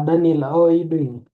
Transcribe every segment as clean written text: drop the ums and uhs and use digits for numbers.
Daniel, how are you doing?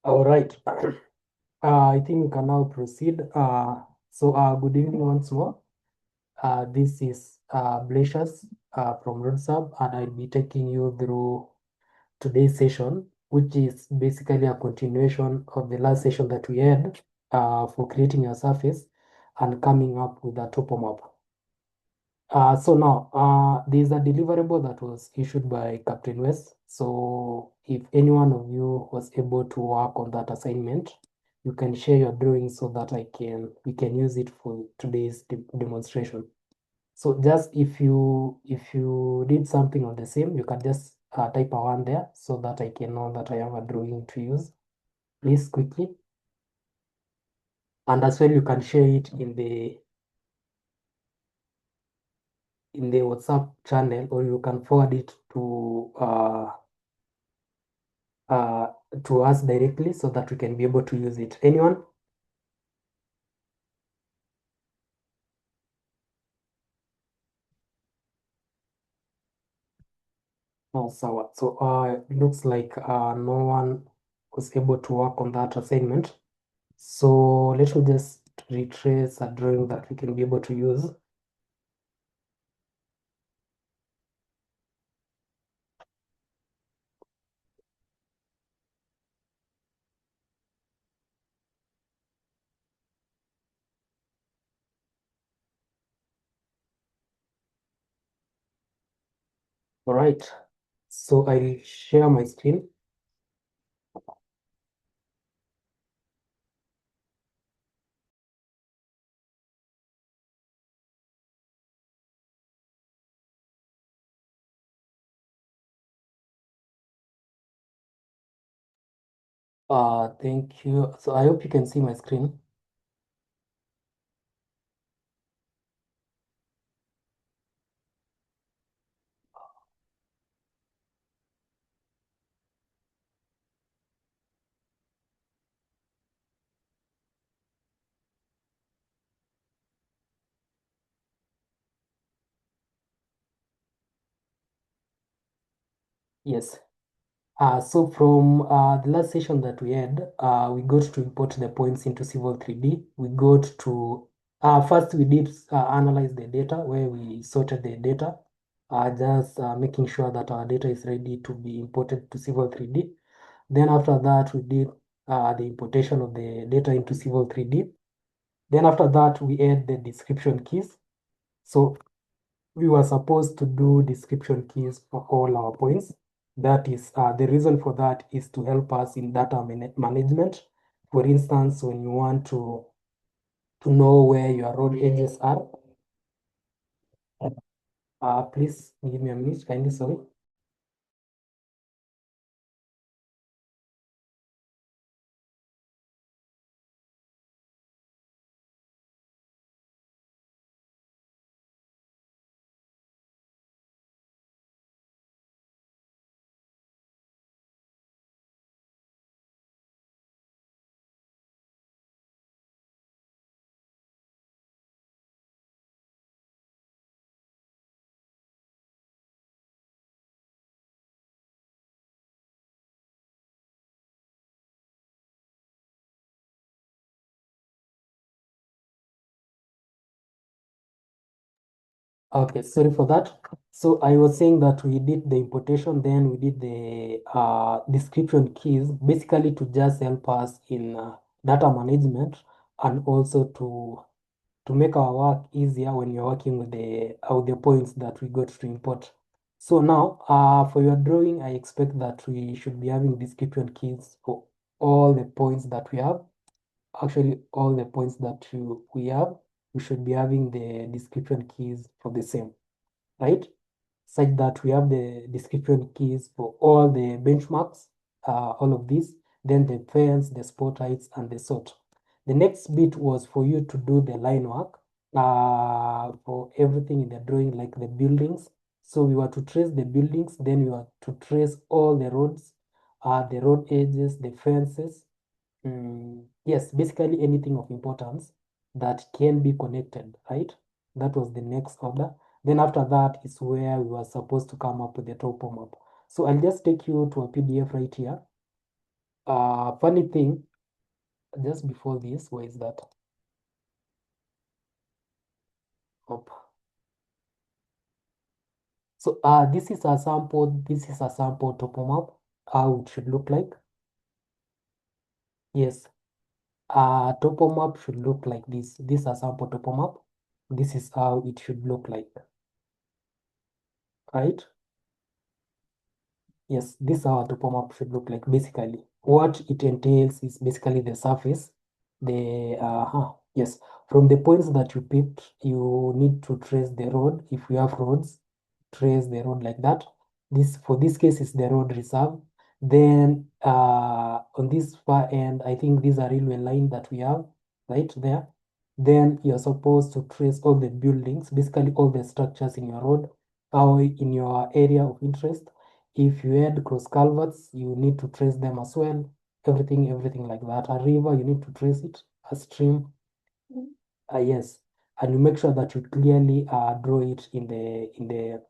All right. I think we can now proceed. Good evening once more. This is Blasius from RoadSub, and I'll be taking you through today's session, which is basically a continuation of the last session that we had for creating a surface and coming up with a topo map. There's a deliverable that was issued by Captain West. So if any one of you was able to work on that assignment, you can share your drawing so that we can use it for today's demonstration. So just if you did something on the same, you can just type a one there so that I can know that I have a drawing to use. Please quickly. And as well, you can share it in the WhatsApp channel, or you can forward it uh, to us directly so that we can be able to use it. Anyone? No, sawa. So it looks like no one was able to work on that assignment. So let me just retrace a drawing that we can be able to use. All right. So I'll share my screen. Thank you. So I hope you can see my screen. Yes. So from the last session that we had, we got to import the points into Civil 3D. We got to, first we did analyze the data where we sorted the data, just making sure that our data is ready to be imported to Civil 3D. Then after that, we did the importation of the data into Civil 3D. Then after that, we add the description keys. So we were supposed to do description keys for all our points. That is, the reason for that is to help us in data management. For instance, when you want to know where your road edges are, please give me a minute, kindly, sorry. Okay, sorry for that. So I was saying that we did the importation, then we did the description keys, basically to just help us in data management and also to make our work easier when you're working with the points that we got to import. So now, for your drawing, I expect that we should be having description keys for all the points that we have. Actually, all the points that we have, we should be having the description keys for the same, right? Such that we have the description keys for all the benchmarks, all of these, then the fence, the spot heights, and the sort. The next bit was for you to do the line work for everything in the drawing, like the buildings. So we were to trace the buildings, then we were to trace all the roads, the road edges, the fences. Yes, basically anything of importance that can be connected, right? That was the next order. Then after that is where we were supposed to come up with the topo map. So I'll just take you to a PDF right here. funny thing, just before this, where is that? Up. So this is a sample topo map, how it should look like. Yes, topo map should look like this. This is a sample topo map. This is how it should look like, right? Yes, this is how a topo map should look like. Basically, what it entails is basically the surface. Yes, from the points that you picked, you need to trace the road. If we have roads, trace the road like that. This for this case is the road reserve. Then on this far end, I think these are railway line that we have right there. Then you're supposed to trace all the buildings, basically all the structures in your road or in your area of interest. If you had cross culverts, you need to trace them as well. Everything like that. A river, you need to trace it. A stream, yes, and you make sure that you clearly draw it in the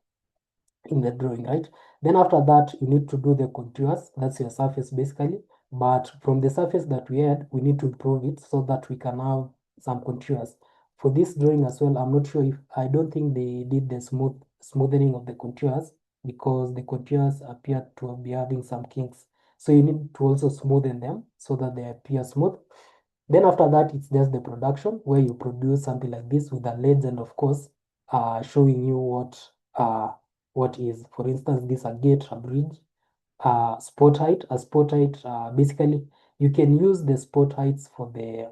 drawing, right? Then after that, you need to do the contours. That's your surface basically. But from the surface that we had, we need to improve it so that we can have some contours. For this drawing as well, I'm not sure if I don't think they did the smoothing of the contours because the contours appear to be having some kinks. So you need to also smoothen them so that they appear smooth. Then after that, it's just the production where you produce something like this with a legend, of course, showing you what is, for instance, this a gate, a bridge, a spot height. Basically, you can use the spot heights for the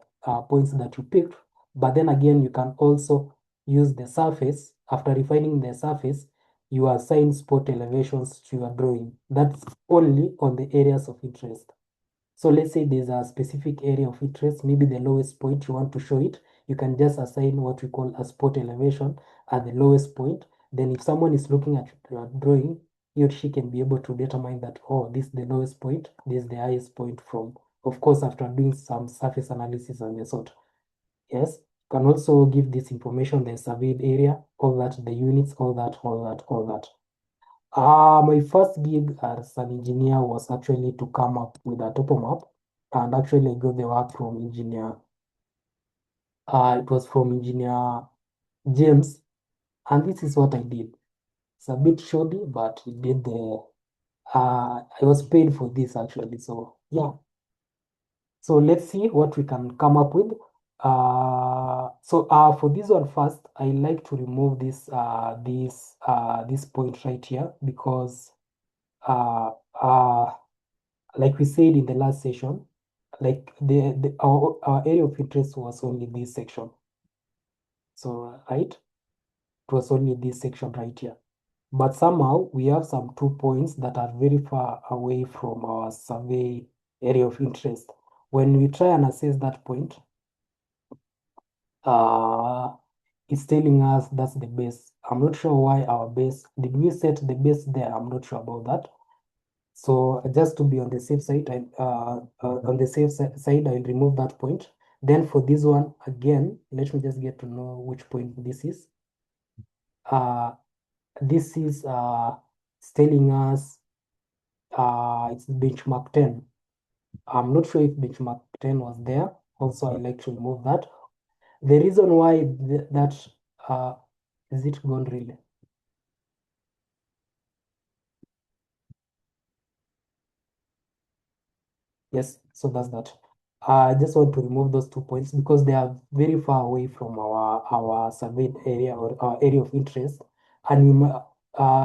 points that you picked, but then again, you can also use the surface. After refining the surface, you assign spot elevations to your drawing. That's only on the areas of interest. So let's say there's a specific area of interest, maybe the lowest point you want to show it, you can just assign what we call a spot elevation at the lowest point. Then if someone is looking at your drawing, he or she can be able to determine that, oh, this is the lowest point, this is the highest point from, of course, after doing some surface analysis and the sort. Yes, you can also give this information, the surveyed area, all that, the units, all that. My first gig as an engineer was actually to come up with a topo map, and actually I got the work from engineer. It was from engineer James, and this is what I did. It's a bit shoddy, but he did the. I was paid for this actually, so yeah. So let's see what we can come up with. For this one first, I like to remove this point right here because uh, uh, like we said in the last session, like our area of interest was only this section. So right, it was only this section right here. But somehow we have some 2 points that are very far away from our survey area of interest. When we try and assess that point, uh, it's telling us that's the base. I'm not sure why our base, did we set the base there? I'm not sure about that. So just to be on the safe side, side, I'll remove that point. Then for this one, again, let me just get to know which point this is. Uh, this is it's telling us it's benchmark 10. I'm not sure if benchmark 10 was there. Also, I like to remove that. The reason why that uh, is it gone really? Yes, so that's that. I just want to remove those 2 points because they are very far away from our surveyed area or our area of interest, and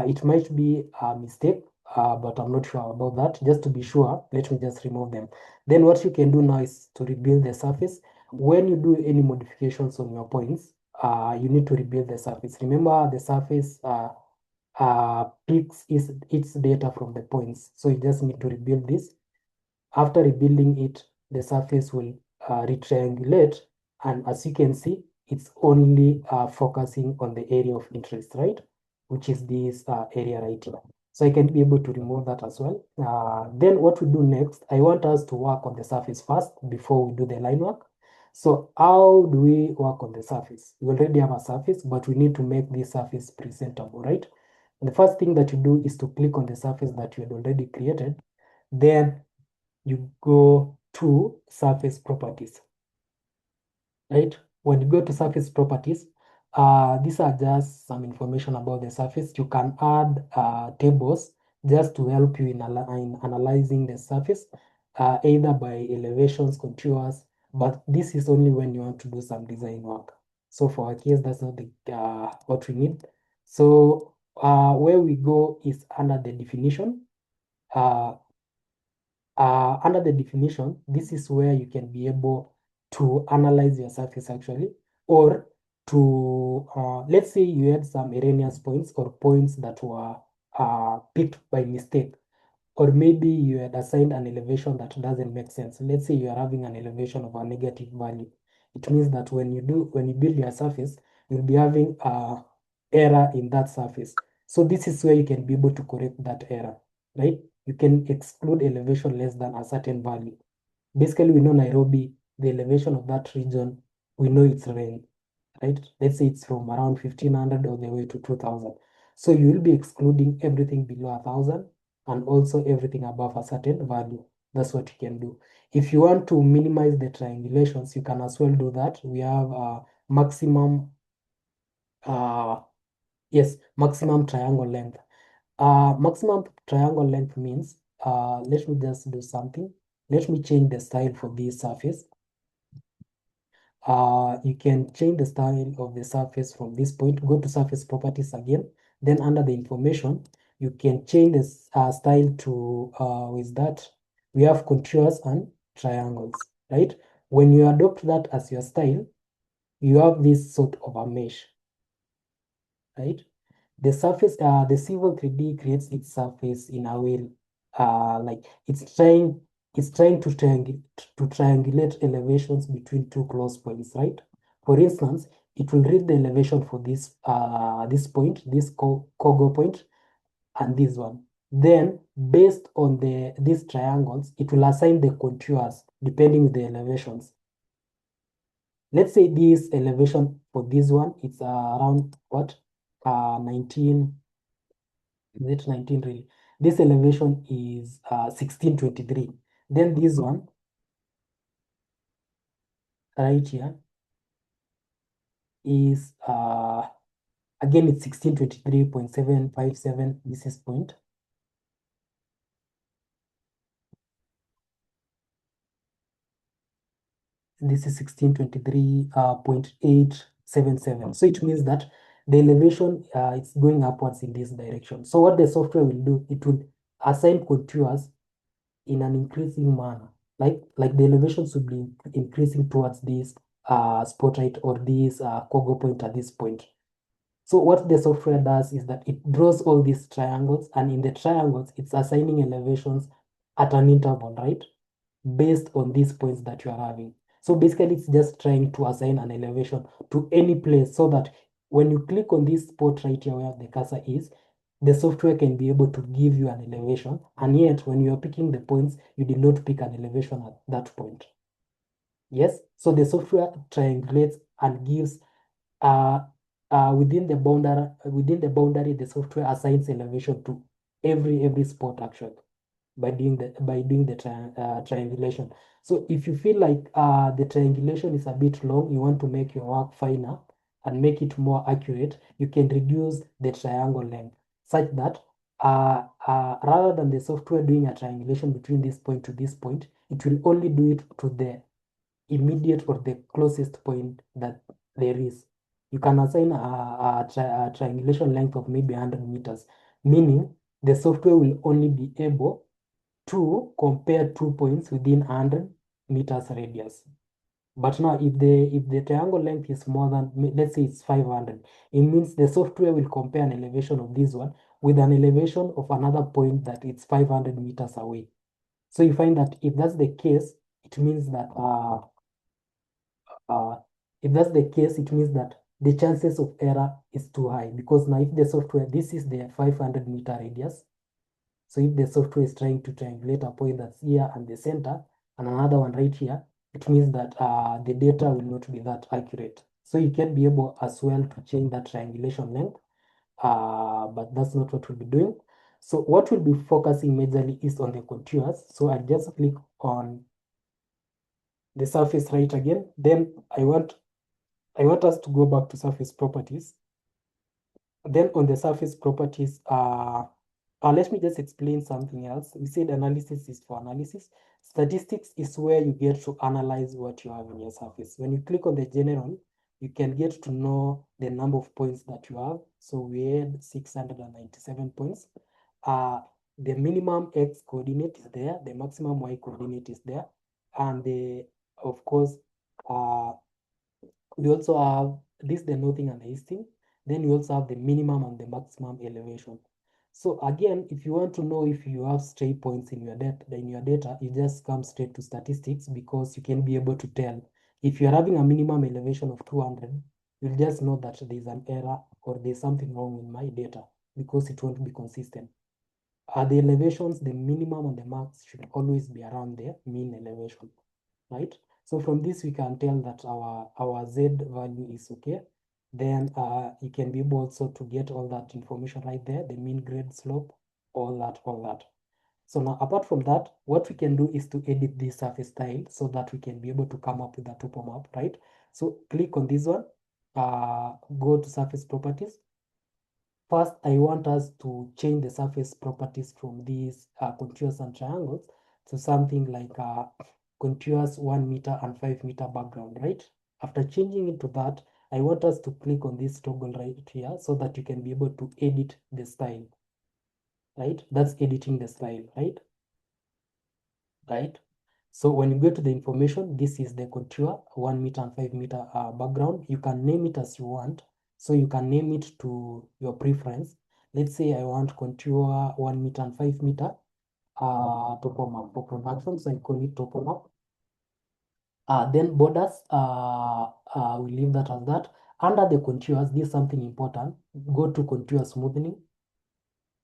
it might be a mistake, but I'm not sure about that. Just to be sure, let me just remove them. Then what you can do now is to rebuild the surface. When you do any modifications on your points, you need to rebuild the surface. Remember, the surface picks its data from the points, so you just need to rebuild this. After rebuilding it, the surface will retriangulate, and as you can see, it's only focusing on the area of interest, right? Which is this area right here. So I can be able to remove that as well. Then what we do next, I want us to work on the surface first before we do the line work. So how do we work on the surface? We already have a surface, but we need to make this surface presentable, right? And the first thing that you do is to click on the surface that you had already created. Then you go to surface properties, right? When you go to surface properties, these are just some information about the surface. You can add tables just to help you in analyzing the surface, either by elevations, contours, but this is only when you want to do some design work. So for our case, that's not what we need. So where we go is under the definition. Uh, Under the definition, this is where you can be able to analyze your surface actually, or to, let's say you had some erroneous points or points that were picked by mistake, or maybe you had assigned an elevation that doesn't make sense. Let's say you are having an elevation of a negative value. It means that when you build your surface, you'll be having error in that surface. So this is where you can be able to correct that error, right? You can exclude elevation less than a certain value. Basically, we know Nairobi, the elevation of that region, we know its range, right? Let's say it's from around 1500 all the way to 2000. So you will be excluding everything below 1000 and also everything above a certain value. That's what you can do. If you want to minimize the triangulations, you can as well do that. We have maximum, uh, yes, maximum triangle length. Maximum triangle length means, let me just do something. Let me change the style for this surface. You can change the style of the surface from this point, go to surface properties again, then under the information, you can change the style to, with that, we have contours and triangles, right? When you adopt that as your style, you have this sort of a mesh, right? The surface, the Civil 3D creates its surface in a way, like it's trying to triangulate elevations between two close points, right? For instance, it will read the elevation for this point, this Kogo point, and this one. Then, based on these triangles, it will assign the contours depending with the elevations. Let's say this elevation for this one, it's around what? 19, is it 19 really? This elevation is 1623. Then this one right here is again it's 1623.757. This is point. This is 1623.877. So it means that the elevation is going upwards in this direction. So what the software will do, it will assign contours in an increasing manner. Like the elevation should be increasing towards this spotlight or this Kogo point at this point. So what the software does is that it draws all these triangles, and in the triangles, it's assigning elevations at an interval, right? Based on these points that you are having. So basically, it's just trying to assign an elevation to any place so that when you click on this spot right here where the cursor is, the software can be able to give you an elevation. And yet, when you are picking the points, you did not pick an elevation at that point. Yes, so the software triangulates and gives within the boundary, the software assigns elevation to every spot actually by doing the triangulation. So if you feel like the triangulation is a bit long, you want to make your work finer and make it more accurate, you can reduce the triangle length such that rather than the software doing a triangulation between this point to this point, it will only do it to the immediate or the closest point that there is. You can assign a triangulation length of maybe 100 meters, meaning the software will only be able to compare 2 points within 100 meters radius. But now, if the triangle length is more than, let's say it's 500, it means the software will compare an elevation of this one with an elevation of another point that it's 500 meters away. So you find that if that's the case, it means that uh, it means that the chances of error is too high, because now if the software, this is the 500-meter radius. So if the software is trying to triangulate a point that's here and the center and another one right here, it means that the data will not be that accurate. So you can be able as well to change that triangulation length, but that's not what we'll be doing. So what we'll be focusing majorly is on the contours. So I just click on the surface right again. Then I want us to go back to surface properties. Then on the surface properties, let me just explain something else. We said analysis is for analysis. Statistics is where you get to analyze what you have in your surface. When you click on the general, you can get to know the number of points that you have. So we had 697 points. The minimum x coordinate is there, the maximum y coordinate is there, and of course, uh, we also have this, the northing and the easting. Then you also have the minimum and the maximum elevation. So again, if you want to know if you have stray points in your data, you just come straight to statistics, because you can be able to tell if you're having a minimum elevation of 200, you'll just know that there's an error or there's something wrong with my data, because it won't be consistent. The elevations, the minimum and the max should always be around the mean elevation, right? So from this, we can tell that our Z value is okay. Then you can be able also to get all that information right there, the mean, grade, slope, all that. So now, apart from that, what we can do is to edit this surface style so that we can be able to come up with a topo map, right? So click on this one, go to surface properties. First, I want us to change the surface properties from these contours and triangles to something like contours 1 meter and 5 meter background, right? After changing it to that, I want us to click on this toggle right here so that you can be able to edit the style, right? That's editing the style, right? Right? So when you go to the information, this is the contour, 1 meter and 5 meter background. You can name it as you want. So you can name it to your preference. Let's say I want contour 1 meter and 5 meter topo map for production. So I call it topo map. Then borders, we leave that as that. Under the contours, this is something important. Go to contour smoothing.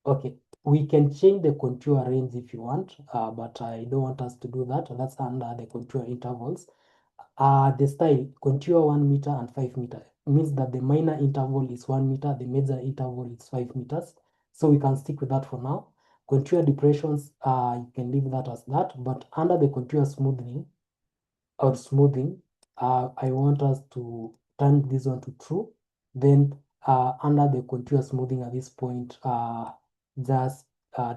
Okay, we can change the contour range if you want, but I don't want us to do that. That's under the contour intervals. The style, contour 1 meter and 5 meter, means that the minor interval is 1 meter, the major interval is 5 meters. So we can stick with that for now. Contour depressions, you can leave that as that, but under the contour smoothing, I want us to turn this one to true. Then under the contour smoothing at this point, just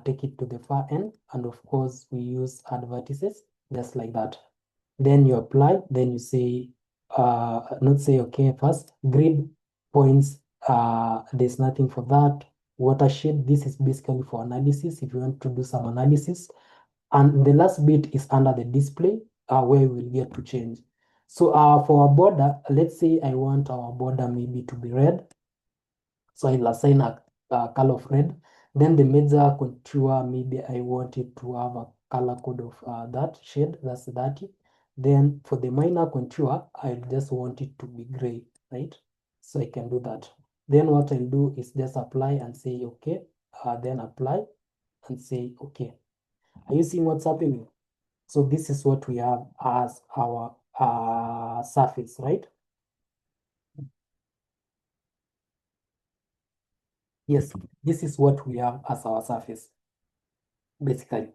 take it to the far end. And of course, we use add vertices, just like that. Then you apply, then you say, not say okay first, grid points, there's nothing for that. Watershed, this is basically for analysis, if you want to do some analysis. And the last bit is under the display, where we'll get to change. So for our border, let's say I want our border maybe to be red. So I'll assign a color of red. Then the major contour, maybe I want it to have a color code of that shade, that's 30. Then for the minor contour, I just want it to be gray, right? So I can do that. Then what I'll do is just apply and say okay, then apply and say okay. Are you seeing what's happening? So this is what we have as our surface, right? Yes, this is what we have as our surface, basically.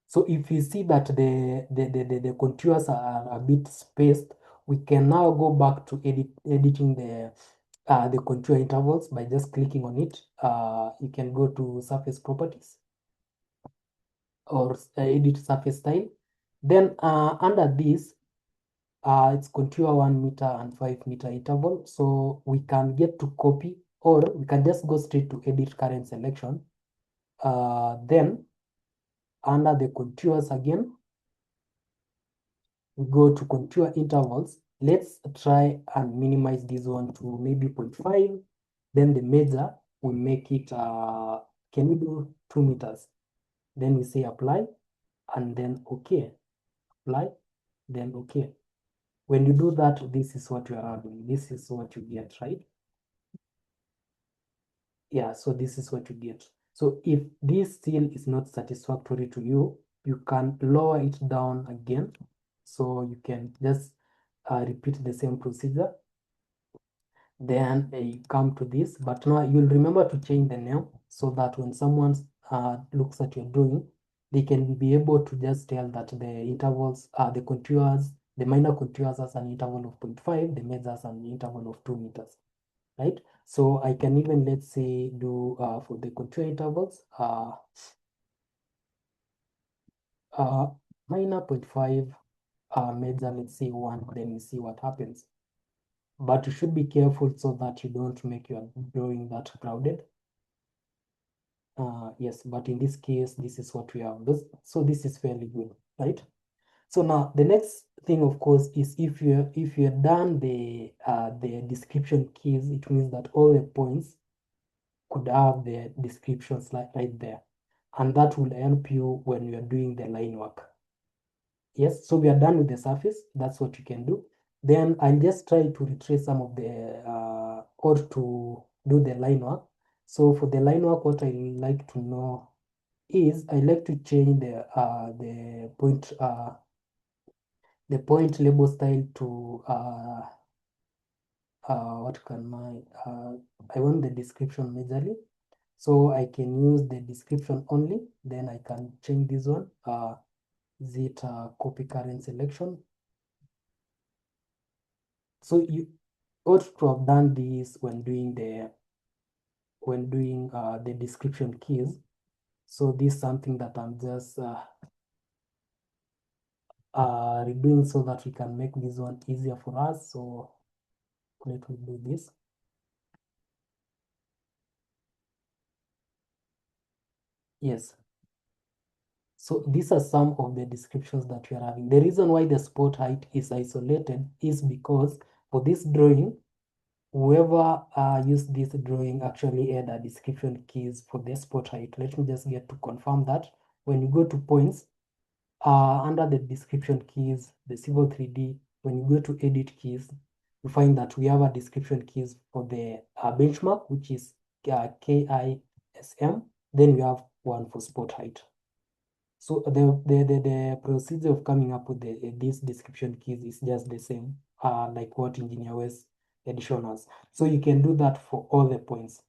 So if you see that the contours are a bit spaced, we can now go back to editing the contour intervals by just clicking on it. You can go to surface properties or edit surface style. Then under this, it's contour 1 meter and 5 meter interval. So we can get to copy, or we can just go straight to edit current selection. Then under the contours again, we go to contour intervals. Let's try and minimize this one to maybe 0.5. Then the major, we make it, can we do 2 meters? Then we say apply and then okay. Apply, then okay. When you do that, this is what you are having. This is what you get, right? Yeah, so this is what you get. So if this still is not satisfactory to you, you can lower it down again. So you can just repeat the same procedure. Then you come to this, but now you'll remember to change the name so that when someone looks at your drawing, they can be able to just tell that the intervals, the contours, the minor contours has an interval of 0.5, the major has an interval of 2 meters, right? So I can even, let's say, do for the contour intervals, minor 0.5, major, let's say 1, then we see what happens. But you should be careful so that you don't make your drawing that crowded. Yes, but in this case, this is what we have. So this is fairly good, right? So now the next thing, of course, is if you're done the description keys, it means that all the points could have their descriptions right there, and that will help you when you're doing the line work. Yes, so we are done with the surface. That's what you can do. Then I'll just try to retrace some of the or to do the line work. So for the line work, what I like to know is I like to change the point label style to what can I want the description majorly. So I can use the description only. Then I can change this one. Is it copy current selection? So you ought to have done this when doing the description keys. So this is something that I'm just redoing so that we can make this one easier for us. So let me do this. Yes. So these are some of the descriptions that we are having. The reason why the spot height is isolated is because for this drawing, whoever used this drawing actually had a description keys for the spot height. Let me just get to confirm that. When you go to points, under the description keys, the Civil 3D, when you go to edit keys, you find that we have a description keys for the benchmark, which is KISM. Then we have one for spot height. So the procedure of coming up with these description keys is just the same, like what Engineer West had shown us. So you can do that for all the points.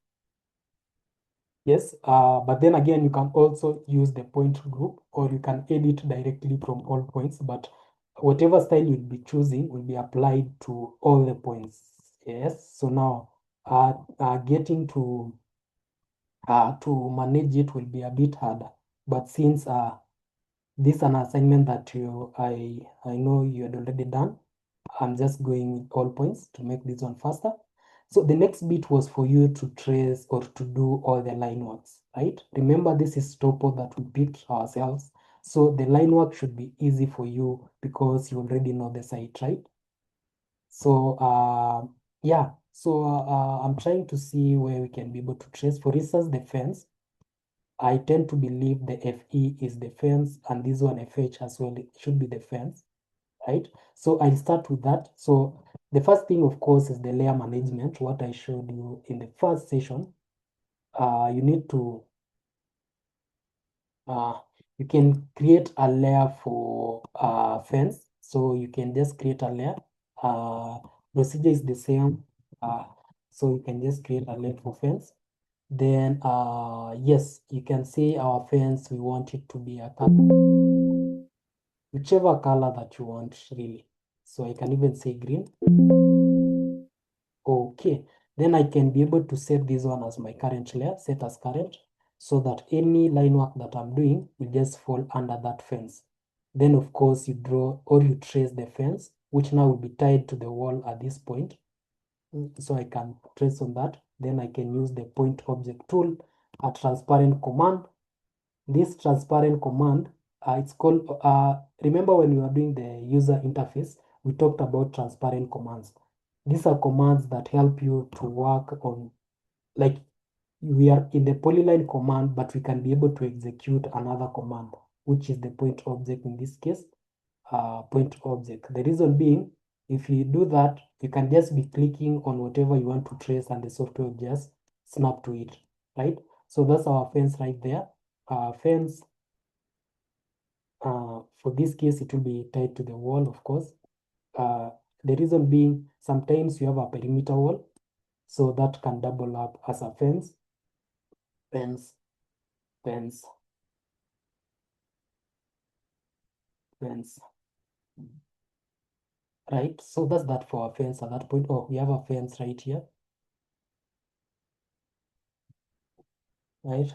Yes, but then again, you can also use the point group, or you can edit directly from all points, but whatever style you'll be choosing will be applied to all the points. Yes, so now getting to manage it will be a bit harder, but since this is an assignment that I know you had already done. I'm just going with all points to make this one faster. So the next bit was for you to trace or to do all the line works, right? Remember, this is topo that we picked ourselves. So the line work should be easy for you because you already know the site, right? So yeah, so I'm trying to see where we can be able to trace. For instance, the fence. I tend to believe the FE is the fence, and this one FH as well, it should be the fence, right? So I'll start with that. So the first thing, of course, is the layer management, what I showed you in the first session. You need to, uh, you can create a layer for fence. So you can just create a layer. Procedure is the same. So you can just create a layer for fence. Then, yes, you can see our fence, we want it to be a color, whichever color that you want, really. So I can even say green. Okay, then I can be able to set this one as my current layer, set as current, so that any line work that I'm doing will just fall under that fence. Then, of course, you draw or you trace the fence, which now will be tied to the wall at this point. So I can trace on that. Then I can use the point object tool, a transparent command. This transparent command, it's called, remember when we were doing the user interface, we talked about transparent commands. These are commands that help you to work on, like we are in the polyline command, but we can be able to execute another command, which is the point object in this case, point object. The reason being, if you do that, you can just be clicking on whatever you want to trace and the software will just snap to it, right? So that's our fence right there. Fence, for this case, it will be tied to the wall, of course. The reason being, sometimes you have a perimeter wall, so that can double up as a fence, fence, fence, right? So that's that for our fence at that point. Oh, we have a fence right here, right?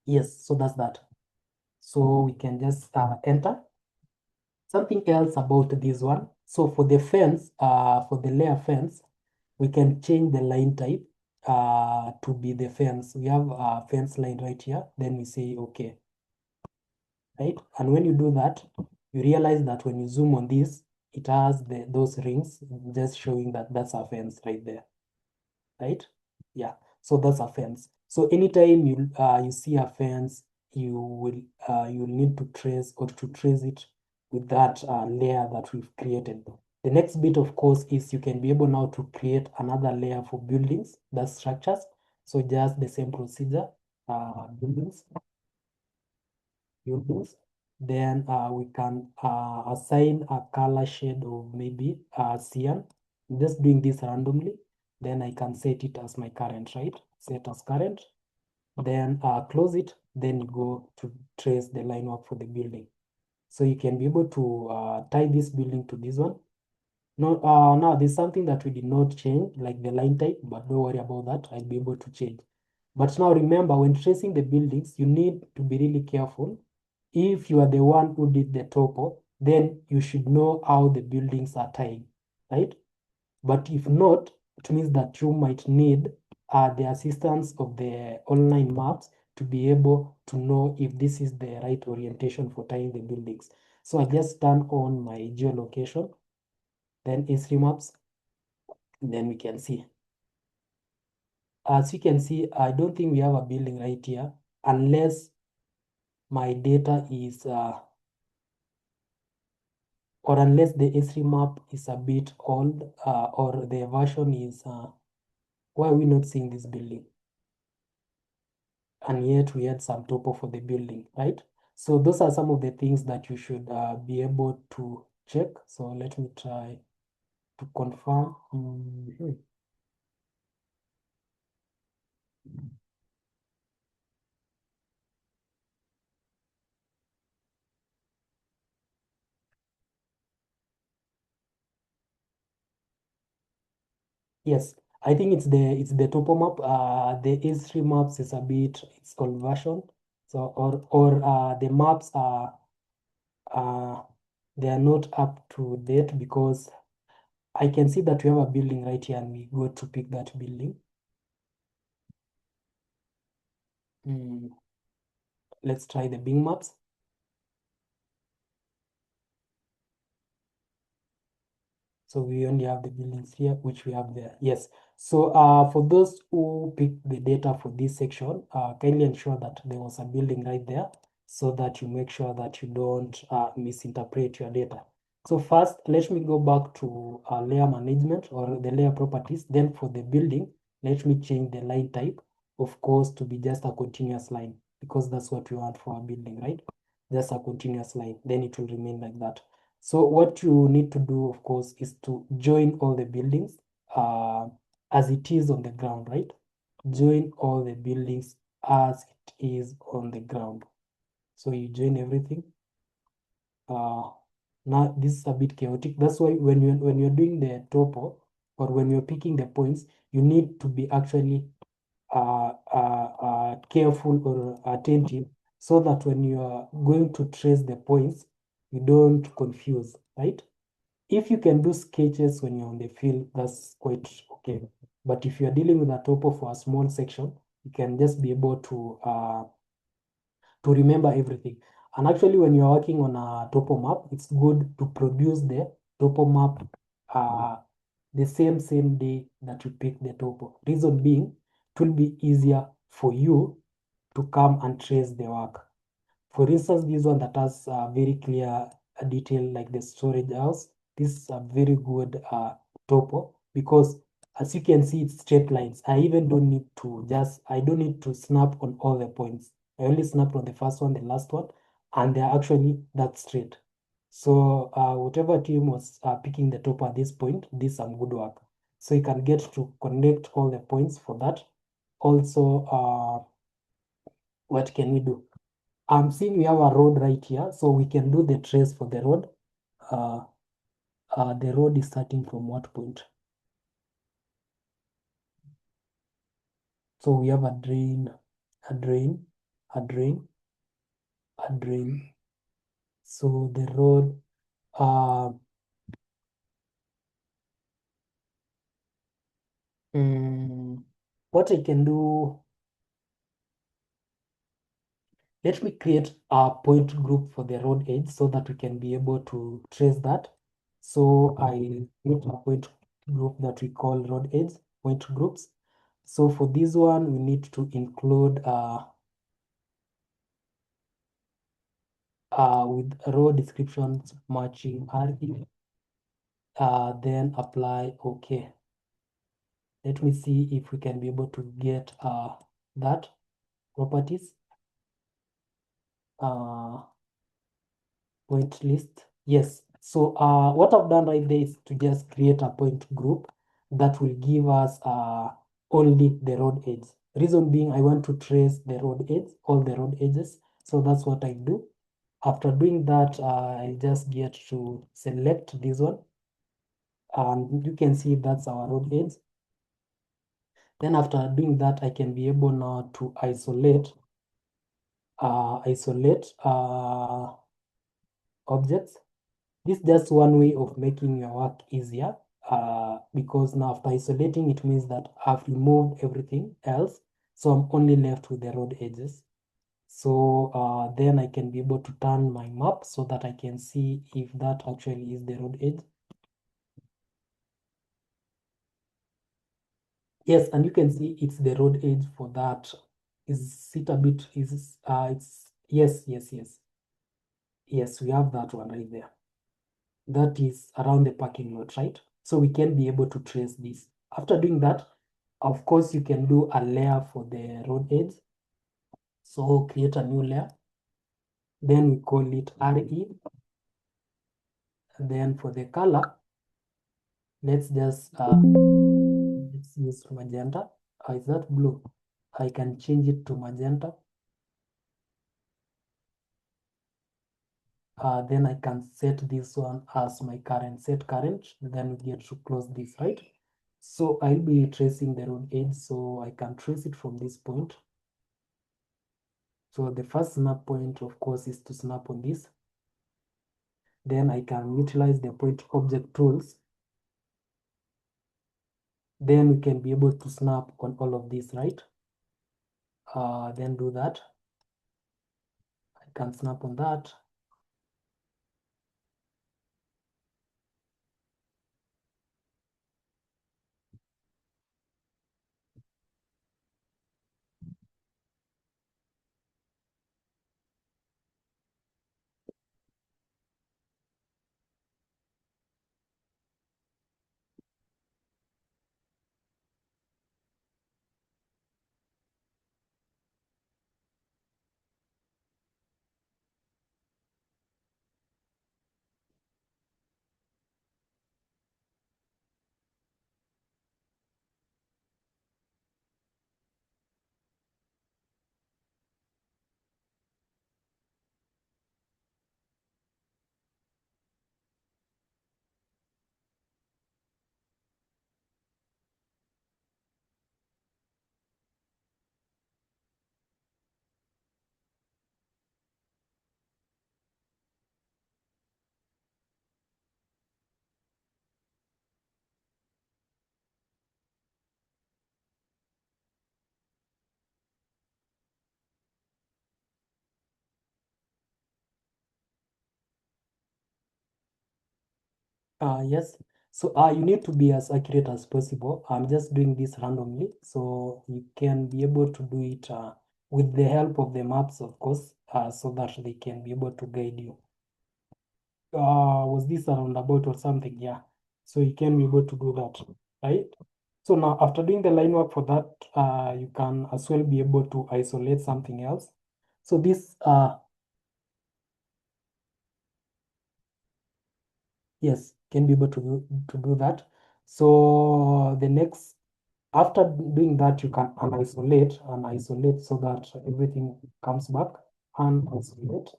Yes, so that's that. So we can just enter. Something else about this one. So for the fence, for the layer fence, we can change the line type to be the fence. We have a fence line right here. Then we say okay, right? And when you do that, you realize that when you zoom on this, it has those rings just showing that that's a fence right there, right? Yeah, so that's a fence. So anytime you see a fence, you'll need to trace or to trace it with that layer that we've created. The next bit, of course, is you can be able now to create another layer for buildings, that's structures. So just the same procedure, buildings, buildings. Then we can assign a color shade of maybe cyan. I'm just doing this randomly. Then I can set it as my current, right? Set as current. Then close it. Then you go to trace the line work for the building. So you can be able to tie this building to this one. No, now there's something that we did not change, like the line type, but don't worry about that. I'll be able to change. But now remember, when tracing the buildings, you need to be really careful. If you are the one who did the topo, then you should know how the buildings are tying, right? But if not, it means that you might need the assistance of the online maps to be able to know if this is the right orientation for tying the buildings. So I just turn on my geolocation, then history maps, then we can see. As you can see, I don't think we have a building right here unless my data is, or unless the history map is a bit old, or the version is, why are we not seeing this building? And yet we had some topo for the building, right? So those are some of the things that you should be able to check. So let me try to confirm. Yes, I think it's the topo map. The history maps is a bit it's old version. So or the maps are uh they are not up to date because I can see that we have a building right here and we go to pick that building. Mm, let's try the Bing maps. So we only have the buildings here, which we have there. Yes. So for those who pick the data for this section, kindly ensure that there was a building right there so that you make sure that you don't misinterpret your data. So first, let me go back to layer management or the layer properties. Then for the building, let me change the line type, of course, to be just a continuous line because that's what we want for a building, right? Just a continuous line. Then it will remain like that. So what you need to do, of course, is to join all the buildings as it is on the ground, right? Join all the buildings as it is on the ground. So you join everything. Now this is a bit chaotic. That's why when you're doing the topo or when you're picking the points, you need to be actually careful or attentive so that when you are going to trace the points, you don't confuse, right? If you can do sketches when you're on the field, that's quite okay. But if you're dealing with a topo for a small section, you can just be able to remember everything. And actually, when you're working on a topo map, it's good to produce the topo map the same day that you pick the topo. Reason being, it will be easier for you to come and trace the work. For instance, this one that has very clear detail like the storage house, this is a very good topo because as you can see, it's straight lines. I don't need to snap on all the points. I only snapped on the first one, the last one, and they're actually that straight. So whatever team was picking the topo at this point, did some good work. So you can get to connect all the points for that also, what can we do? I'm seeing we have a road right here, so we can do the trace for the road. Uh, the road is starting from what point? So we have a drain, a drain, a drain, a drain. So the road, uh, what I can do, let me create a point group for the road edge so that we can be able to trace that. So I create a point group that we call road edge point groups. So for this one, we need to include with road descriptions matching RE, then apply OK. Let me see if we can be able to get that properties point list. Yes. So what I've done right there is to just create a point group that will give us only the road edge. Reason being, I want to trace the road edge, all the road edges. So that's what I do. After doing that, I just get to select this one, and you can see that's our road edge. Then after doing that, I can be able now to isolate objects. This is just one way of making your work easier, because now after isolating, it means that I've removed everything else. So I'm only left with the road edges. So then I can be able to turn my map so that I can see if that actually is the road edge. Yes, and you can see it's the road edge for that. Is it a bit, it's, yes, yes, yes. Yes, we have that one right there. That is around the parking lot, right? So we can be able to trace this. After doing that, of course, you can do a layer for the road edge. So create a new layer. Then we call it RE. And then for the color, let's just let's use magenta. Is that blue? I can change it to magenta. Then I can set this one as my current, set current, then we get to close this, right? So I'll be tracing the road edge, so I can trace it from this point. So the first snap point, of course, is to snap on this. Then I can utilize the point object tools. Then we can be able to snap on all of this, right? Then do that. I can snap on that. Yes. So you need to be as accurate as possible. I'm just doing this randomly, so you can be able to do it with the help of the maps, of course, so that they can be able to guide you. Was this a roundabout or something? Yeah. So you can be able to do that, right? So now after doing the line work for that, you can as well be able to isolate something else. So this, yes, can be able to do that. So the next After doing that, you can unisolate so that everything comes back. Unisolate.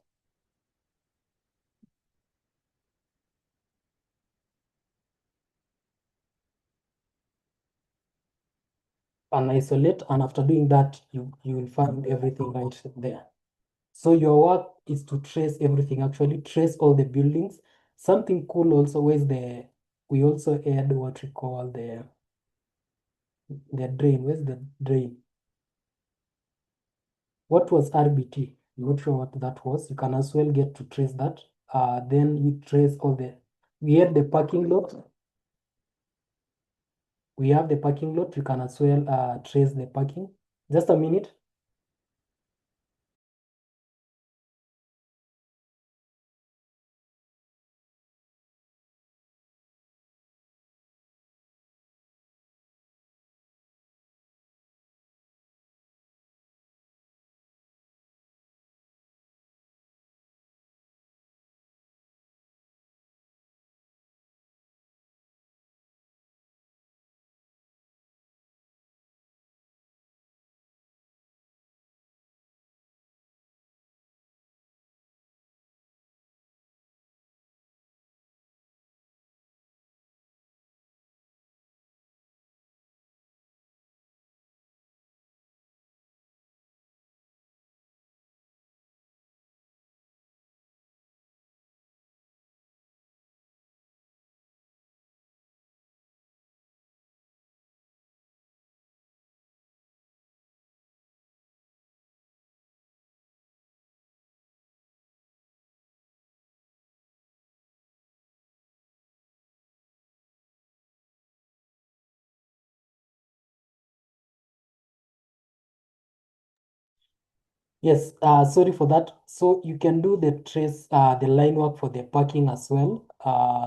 Unisolate, and after doing that, you will find everything right there. So your work is to trace everything, actually trace all the buildings. Something cool also is we also add what we call the drain. Where's the drain? What was RBT? I'm not sure what that was. You can as well get to trace that. Then you trace we had the parking lot. We have the parking lot. You can as well trace the parking. Just a minute. Yes, sorry for that. So you can do the line work for the parking as well.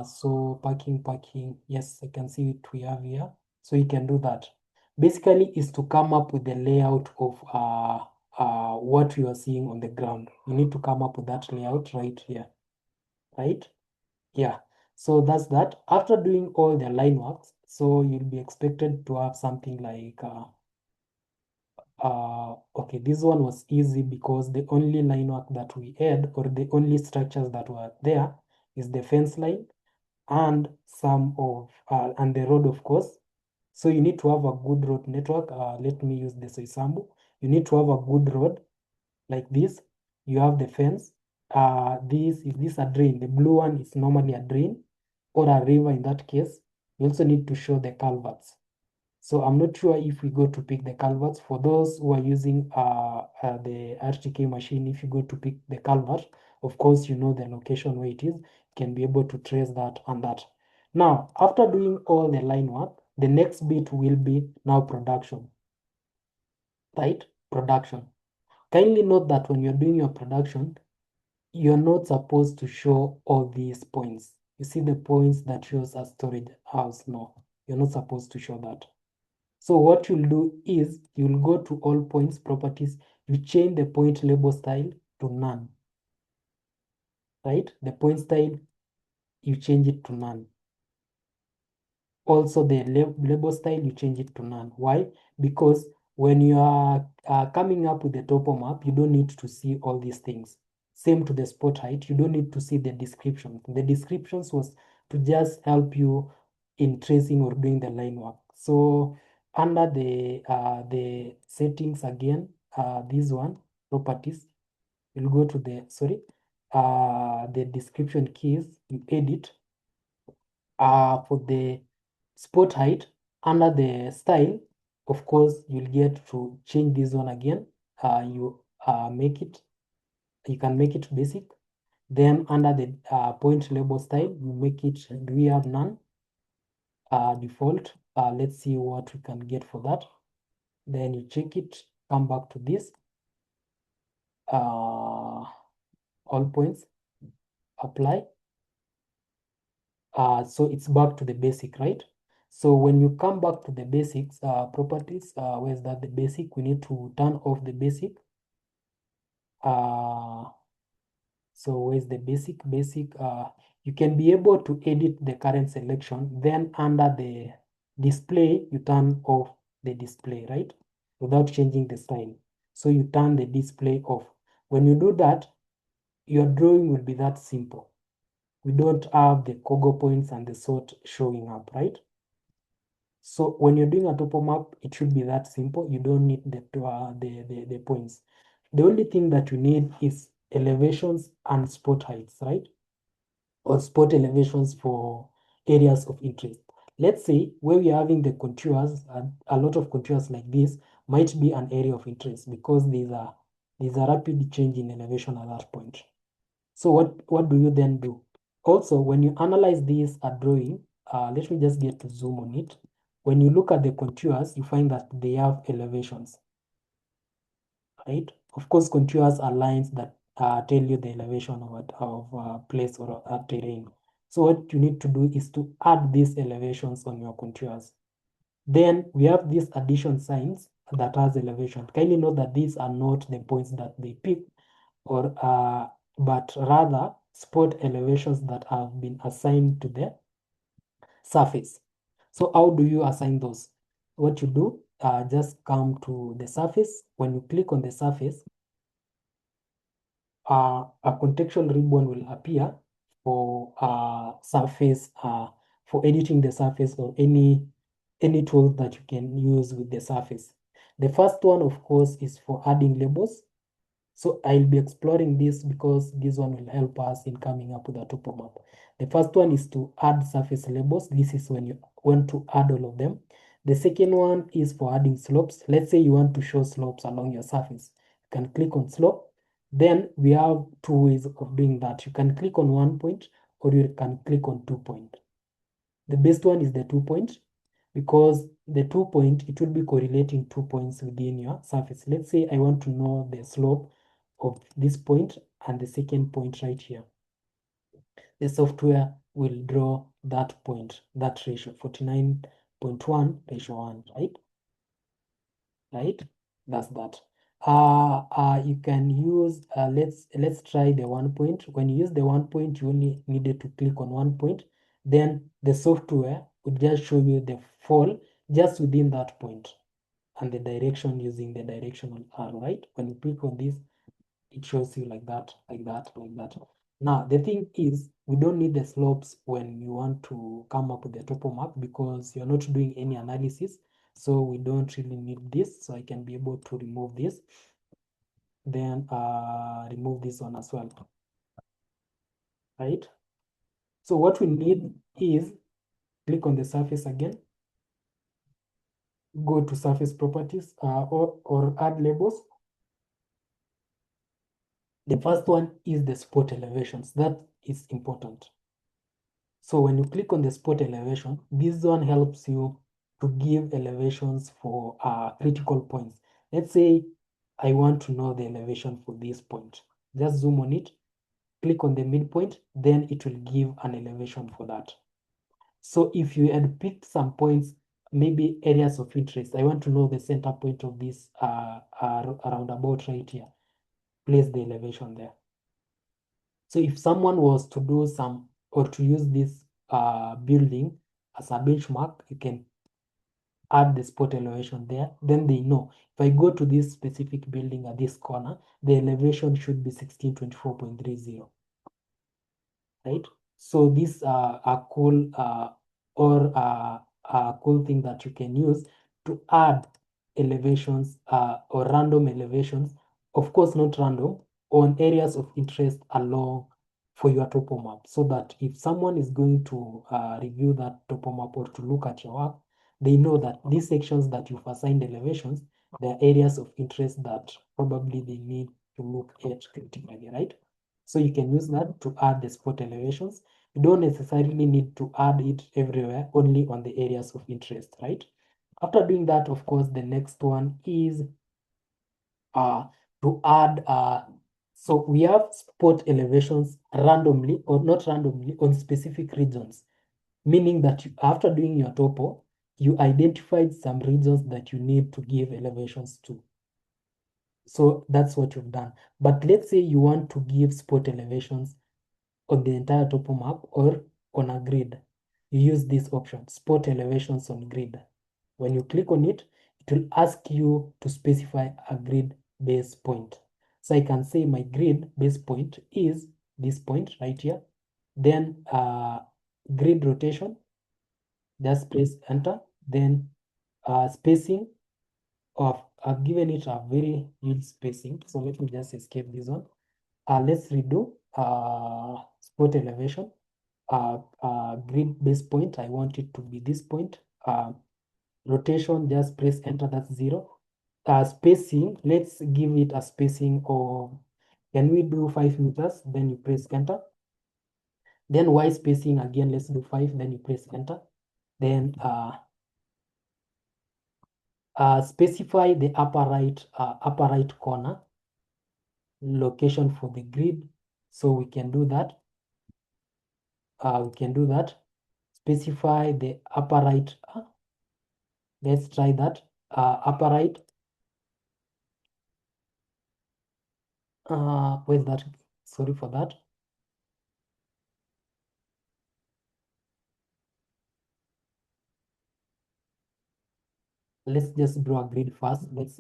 So parking. Yes, I can see it we have here. So you can do that. Basically, is to come up with the layout of what you are seeing on the ground. You need to come up with that layout right here, right? Yeah. So that's that. After doing all the line works, so you'll be expected to have something like okay, this one was easy because the only line work that we had, or the only structures that were there, is the fence line and and the road, of course. So you need to have a good road network. Let me use the Soisambu. You need to have a good road like this. You have the fence. This is a drain. The blue one is normally a drain or a river in that case. You also need to show the culverts. So I'm not sure if we go to pick the culverts. For those who are using the RTK machine, if you go to pick the culvert, of course, you know the location where it is. You can be able to trace that and that. Now, after doing all the line work, the next bit will be now production, right? Production. Kindly note that when you're doing your production, you're not supposed to show all these points. You see the points that shows a storage house? No, you're not supposed to show that. So what you'll do is you'll go to all points properties, you change the point label style to none, right? The point style, you change it to none. Also the label style, you change it to none. Why? Because when you are coming up with the topo map, you don't need to see all these things. Same to the spot height, you don't need to see the description. The descriptions was to just help you in tracing or doing the line work. So under the settings again, this one, properties, you'll go to the description keys, you edit for the spot height under the style. Of course, you'll get to change this one again. You make it, you can make it basic. Then under the point label style, you make it, do we have none? Default. Let's see what we can get for that. Then you check it, come back to this. All points, apply. So it's back to the basic, right? So when you come back to the basics, properties, where's that the basic? We need to turn off the basic. So where's the basic? You can be able to edit the current selection. Then under the display, you turn off the display, right? Without changing the style. So you turn the display off. When you do that, your drawing will be that simple. We don't have the Kogo points and the sort showing up, right? So when you're doing a topo map, it should be that simple. You don't need the points. The only thing that you need is elevations and spot heights, right? Or spot elevations for areas of interest. Let's say where we are having the contours, a lot of contours like this might be an area of interest because there's a rapid change in elevation at that point. So what do you then do? Also, when you analyze this drawing, let me just get to zoom on it. When you look at the contours, you find that they have elevations, right? Of course, contours are lines that tell you the elevation of a place or a terrain. So what you need to do is to add these elevations on your contours. Then we have these addition signs that has elevation. Kindly note that these are not the points that they pick, or but rather spot elevations that have been assigned to the surface. So how do you assign those? What you do, just come to the surface. When you click on the surface, a contextual ribbon will appear for surface, for editing the surface or any tool that you can use with the surface. The first one, of course, is for adding labels. So I'll be exploring this because this one will help us in coming up with a topo map. The first one is to add surface labels. This is when you want to add all of them. The second one is for adding slopes. Let's say you want to show slopes along your surface. You can click on slope. Then we have two ways of doing that. You can click on 1 point or you can click on 2 point. The best one is the 2 point because the 2 point, it will be correlating 2 points within your surface. Let's say I want to know the slope of this point and the second point right here. The software will draw that point, that ratio, 49.1 ratio 1, right? Right? That's that. You can use, let's try the 1 point. When you use the 1 point, you only needed to click on 1 point. Then the software would just show you the fall just within that point and the direction using the directional arrow, right? When you click on this, it shows you like that, like that, like that. Now, the thing is, we don't need the slopes when you want to come up with the topo map because you're not doing any analysis. So we don't really need this. So I can be able to remove this. Then remove this one as well, right? So what we need is click on the surface again, go to surface properties or add labels. The first one is the spot elevations. That is important. So when you click on the spot elevation, this one helps you to give elevations for critical points. Let's say I want to know the elevation for this point. Just zoom on it, click on the midpoint, then it will give an elevation for that. So if you had picked some points, maybe areas of interest, I want to know the center point of this roundabout right here. Place the elevation there. So if someone was to do some or to use this building as a benchmark, you can add the spot elevation there. Then they know if I go to this specific building at this corner, the elevation should be 1624.30, right? So these are a cool or a cool thing that you can use to add elevations or random elevations, of course not random, on areas of interest along for your topo map, so that if someone is going to review that topo map or to look at your work, they know that these sections that you've assigned elevations, they're areas of interest that probably they need to look at critically, right? So you can use that to add the spot elevations. You don't necessarily need to add it everywhere, only on the areas of interest, right? After doing that, of course, the next one is to add, so we have spot elevations randomly or not randomly on specific regions, meaning that after doing your topo, you identified some regions that you need to give elevations to. So that's what you've done. But let's say you want to give spot elevations on the entire topo map or on a grid. You use this option, spot elevations on grid. When you click on it, it will ask you to specify a grid base point. So I can say my grid base point is this point right here. Then grid rotation, just press enter. Then spacing of, I've given it a very huge spacing. So let me just escape this one. Let's redo spot elevation. Grid base point, I want it to be this point. Rotation, just press enter, that's 0. Spacing, let's give it a spacing of, can we do 5 meters? Then you press enter. Then Y spacing, again, let's do 5, then you press enter. Then specify the upper right corner location for the grid. So we can do that. Specify the upper right. Let's try that. Upper right. Where's that? Sorry for that. Let's just draw a grid first. Let's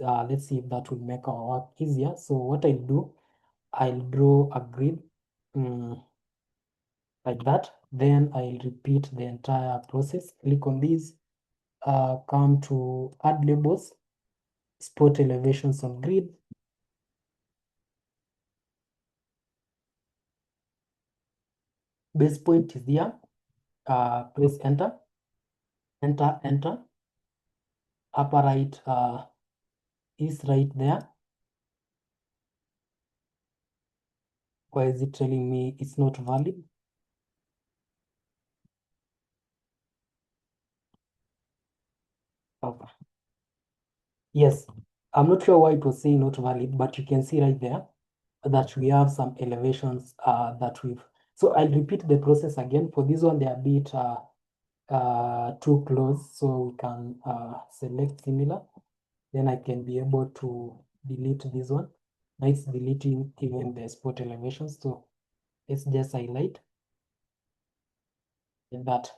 see if that will make our work easier. So what I'll do, I'll draw a grid like that. Then I'll repeat the entire process. Click on this. Come to add labels, spot elevations on grid. Base point is here. Press enter. Enter. Upper right is right there. Why is it telling me it's not valid? Okay. Yes, I'm not sure why it was saying not valid, but you can see right there that we have some elevations that we've. So I'll repeat the process again. For this one, they are a bit too close, so we can select similar. Then I can be able to delete this one. Now it's deleting even the spot elevations. So let's just highlight that.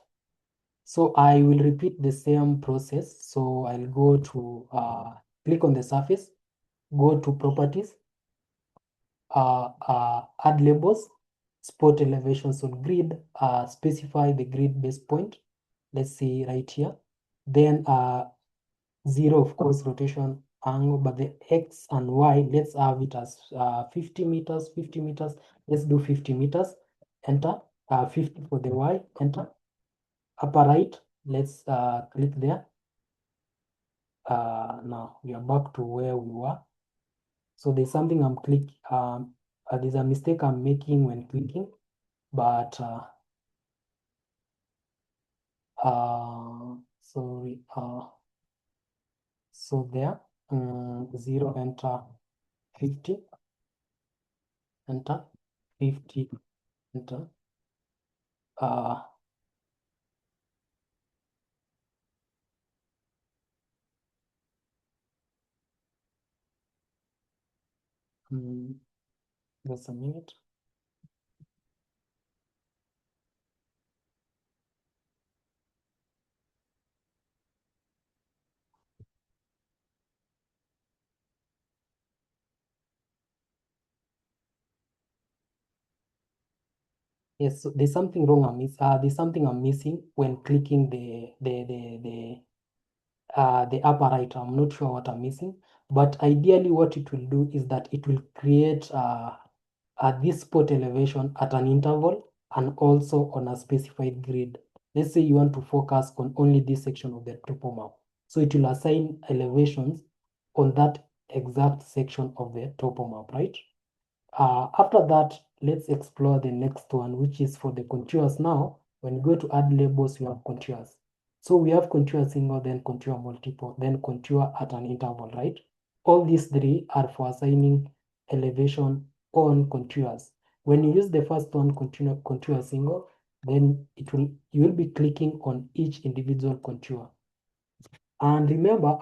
So I will repeat the same process. So I'll go to click on the surface, go to properties, add labels, spot elevations on grid, specify the grid base point. Let's see right here. Then 0, of course, rotation angle, but the X and Y, let's have it as 50 meters, 50 meters. Let's do 50 meters. Enter. 50 for the Y. Enter. Upper right, let's click there. Now we are back to where we were. So there's something there's a mistake I'm making when clicking, but sorry. So there, 0, enter, 50, enter, 50, enter. Just a minute. Yes, so there's something wrong. There's something I'm missing when clicking the upper right. I'm not sure what I'm missing, but ideally what it will do is that it will create this spot elevation at an interval and also on a specified grid. Let's say you want to focus on only this section of the topo map. So it will assign elevations on that exact section of the topo map, right? After that, let's explore the next one, which is for the contours. Now, when you go to add labels, you have contours. So we have contour single, then contour multiple, then contour at an interval, right? All these three are for assigning elevation on contours. When you use the first one, contour single, then you will be clicking on each individual contour. And remember,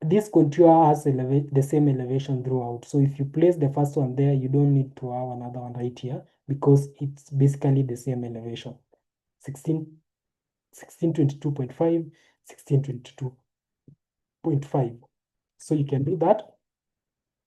this contour has the same elevation throughout. So if you place the first one there, you don't need to have another one right here because it's basically the same elevation. 1622.5, 1622.5. So you can do that,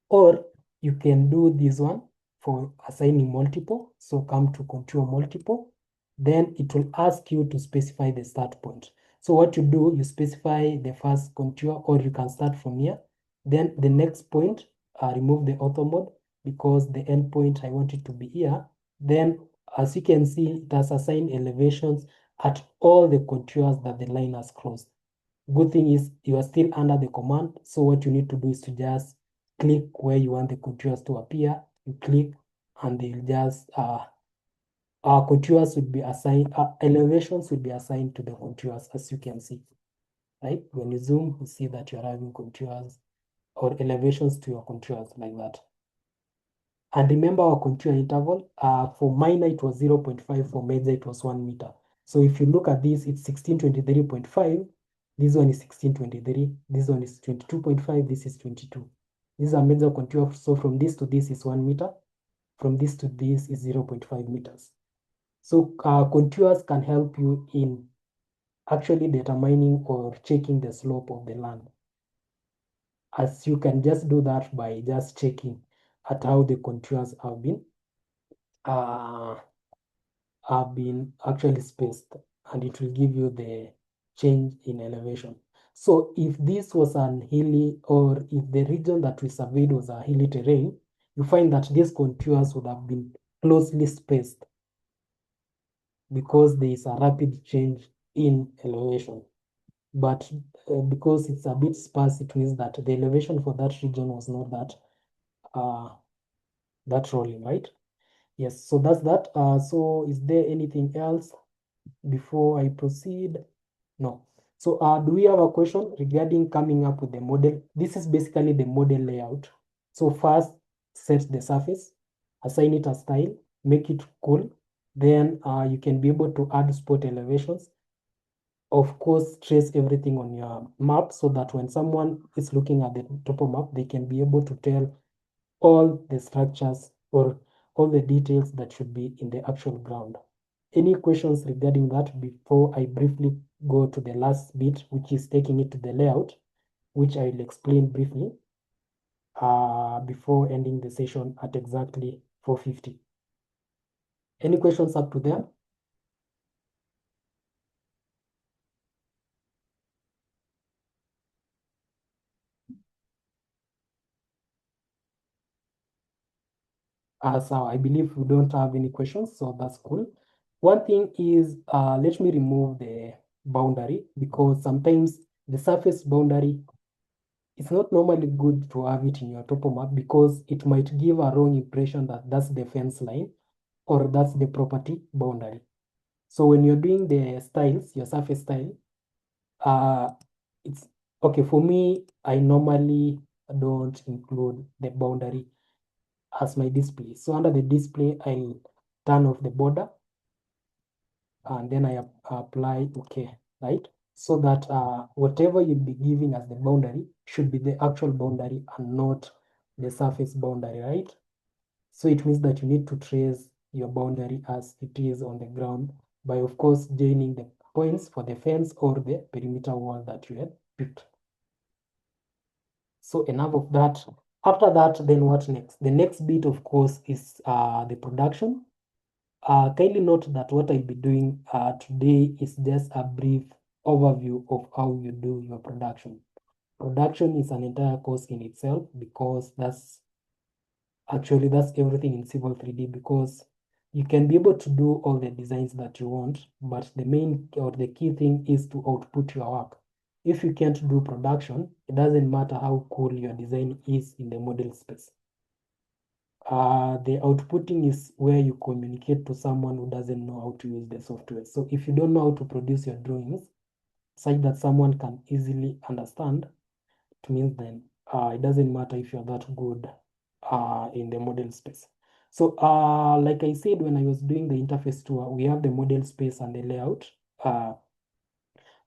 or you can do this one for assigning multiple. So come to contour multiple, then it will ask you to specify the start point. So what you do, you specify the first contour, or you can start from here. Then the next point, remove the auto mode because the end point I want it to be here. Then as you can see, it has assigned elevations at all the contours that the line has crossed. Good thing is you are still under the command. So what you need to do is to just click where you want the contours to appear. You click and they'll just contours would be assigned, elevations would be assigned to the contours, as you can see, right? When you zoom, you see that you're having contours or elevations to your contours like that. And remember our contour interval, for minor it was 0.5, for major it was 1 meter. So if you look at this, it's 1623.5. This one is 1623. This one is 22.5. This is 22. These are major contour. So from this to this is 1 meter. From this to this is 0.5 meters. So contours can help you in actually determining or checking the slope of the land, as you can just do that by just checking at how the contours uh, have been actually spaced, and it will give you the change in elevation. So if this was an hilly, or if the region that we surveyed was a hilly terrain, you find that these contours would have been closely spaced because there is a rapid change in elevation. But because it's a bit sparse, it means that the elevation for that region was not that rolling, right? Yes, so that's that. So is there anything else before I proceed? No. So do we have a question regarding coming up with the model? This is basically the model layout. So first, set the surface, assign it a style, make it cool. Then you can be able to add spot elevations. Of course, trace everything on your map so that when someone is looking at the topo map, they can be able to tell all the structures or all the details that should be in the actual ground. Any questions regarding that before I briefly go to the last bit, which is taking it to the layout, which I will explain briefly before ending the session at exactly 4:50. Any questions up to there? So I believe we don't have any questions, so that's cool. One thing is, let me remove the boundary, because sometimes the surface boundary, it's not normally good to have it in your topo map, because it might give a wrong impression that that's the fence line or that's the property boundary. So when you're doing the styles, your surface style, uh, it's okay. For me, I normally don't include the boundary as my display. So under the display, I'll turn off the border, and then I apply OK, right? So that whatever you'll be giving as the boundary should be the actual boundary and not the surface boundary, right? So it means that you need to trace your boundary as it is on the ground by, of course, joining the points for the fence or the perimeter wall that you had picked. So enough of that. After that, then what next? The next bit, of course, is the production. Kindly note that what I'll be doing today is just a brief overview of how you do your production. Production is an entire course in itself, because that's everything in Civil 3D, because you can be able to do all the designs that you want, but the main or the key thing is to output your work. If you can't do production, it doesn't matter how cool your design is in the model space. The outputting is where you communicate to someone who doesn't know how to use the software. So if you don't know how to produce your drawings such that someone can easily understand, it means then it doesn't matter if you're that good in the model space. So like I said, when I was doing the interface tour, we have the model space and the layout.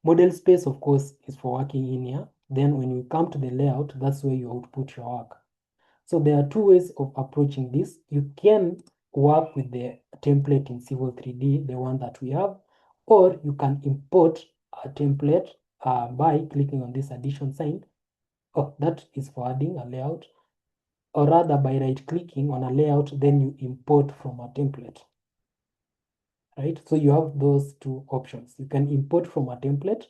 Model space, of course, is for working in here. Then when you come to the layout, that's where you output your work. So there are two ways of approaching this. You can work with the template in Civil 3D, the one that we have, or you can import a template by clicking on this addition sign. Oh, that is for adding a layout, or rather by right clicking on a layout, then you import from a template, right? So you have those two options. You can import from a template.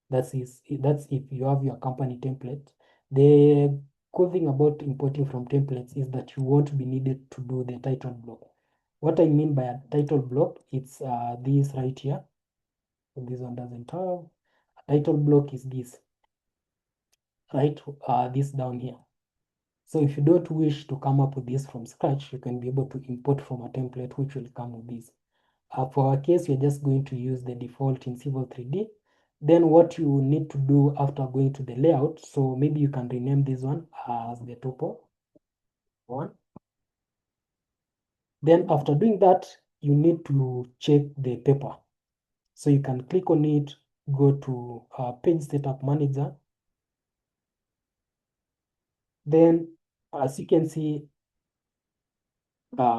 That's if you have your company template. The cool thing about importing from templates is that you won't be needed to do the title block. What I mean by a title block, it's this right here. So this one doesn't have. A title block is this, right? This down here. So if you don't wish to come up with this from scratch, you can be able to import from a template which will come with this. For our case, we're just going to use the default in Civil 3D. Then what you need to do after going to the layout, so maybe you can rename this one as the topo one. Then after doing that, you need to check the paper. So you can click on it, go to Page Setup Manager. Then as you can see,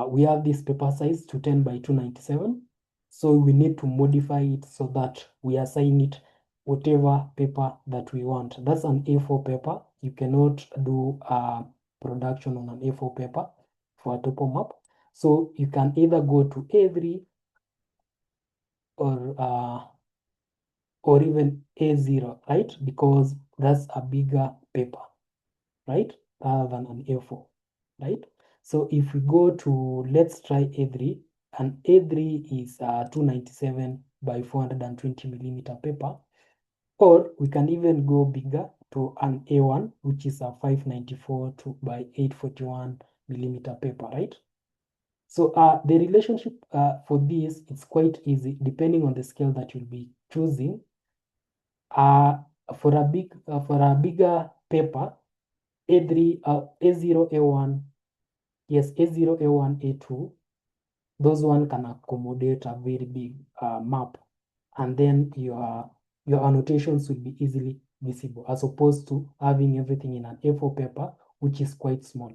we have this paper size to 10 by 297. So we need to modify it so that we assign it whatever paper that we want. That's an A4 paper. You cannot do production on an A4 paper for a topo map. So you can either go to A3 or even A0, right? Because that's a bigger paper, right? Rather than an A4, right? So if we go to, let's try A3, and A3 is 297 by 420 millimeter paper, or we can even go bigger to an A1, which is a 594 by 841 millimeter paper, right? So the relationship for this, it's quite easy depending on the scale that you'll be choosing. For a bigger paper, A3, A0, A1, yes, A0, A1, A2, those one can accommodate a very big map, and then your annotations will be easily visible, as opposed to having everything in an A4 paper, which is quite small,